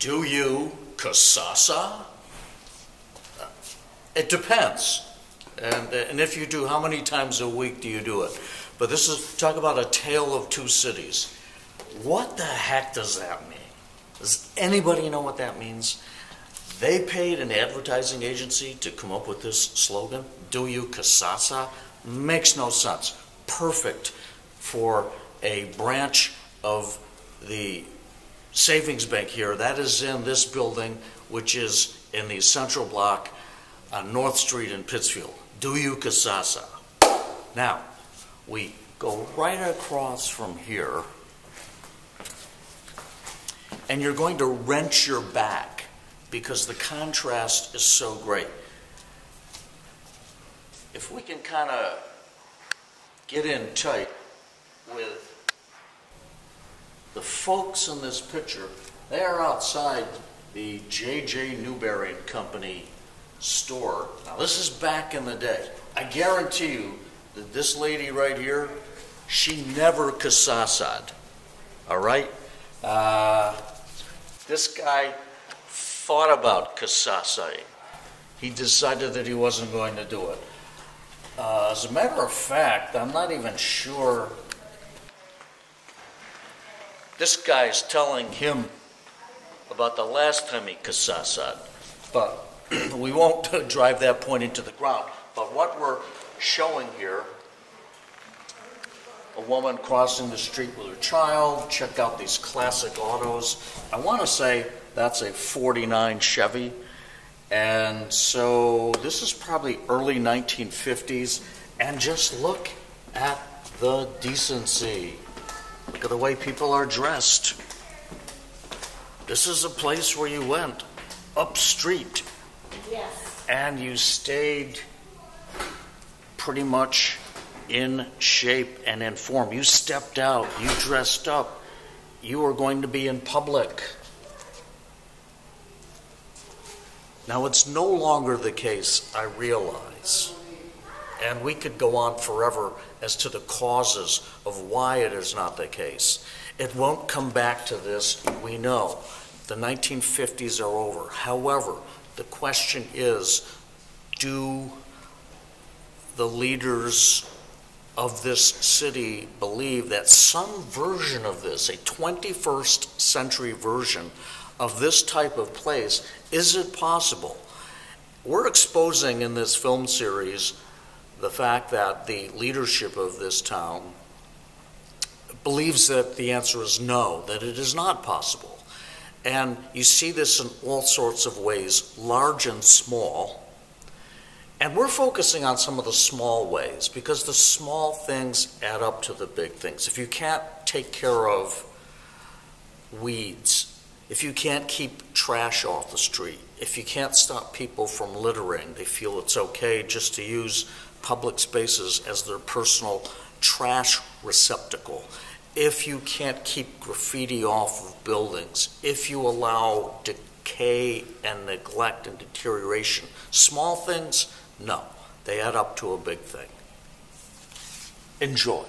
Do you kasasa? It depends. And if you do, how many times a week do you do it? But this is, talk about a tale of two cities. What the heck does that mean? Does anybody know what that means? They paid an advertising agency to come up with this slogan, do you kasasa? Makes no sense. Perfect for a branch of the savings bank here. That is in this building, which is in the central block on North Street in Pittsfield. Do you kasasa? Now, we go right across from here, and you're going to wrench your back because the contrast is so great. If we can kind of get in tight with the folks in this picture, they are outside the J.J. Newberry and Company store. Now this is back in the day. I guarantee you that this lady right here, she never kasasa'd. All right? This guy thought about kasasa'ing. He decided that he wasn't going to do it. As a matter of fact, I'm not even sure. This guy's telling him about the last time he kasasa'd. But we won't drive that point into the ground. But what we're showing here, a woman crossing the street with her child. Check out these classic autos. I want to say that's a 49 Chevy. And so this is probably early 1950s. And just look at the decency. Look at the way people are dressed. This is a place where you went up street. Yes. And you stayed pretty much in shape and in form. You stepped out, you dressed up, you were going to be in public. Now it's no longer the case, I realize. And we could go on forever as to the causes of why it is not the case. It won't come back to this, we know. The 1950s are over. However, the question is, do the leaders of this city believe that some version of this, a 21st century version of this type of place, is it possible? We're exposing in this film series the fact that the leadership of this town believes that the answer is no, that it is not possible. And you see this in all sorts of ways, large and small. And we're focusing on some of the small ways because the small things add up to the big things. If you can't take care of weeds, if you can't keep trash off the street, if you can't stop people from littering, they feel it's okay just to use public spaces as their personal trash receptacle. If you can't keep graffiti off of buildings, if you allow decay and neglect and deterioration, small things, no, they add up to a big thing. Enjoy.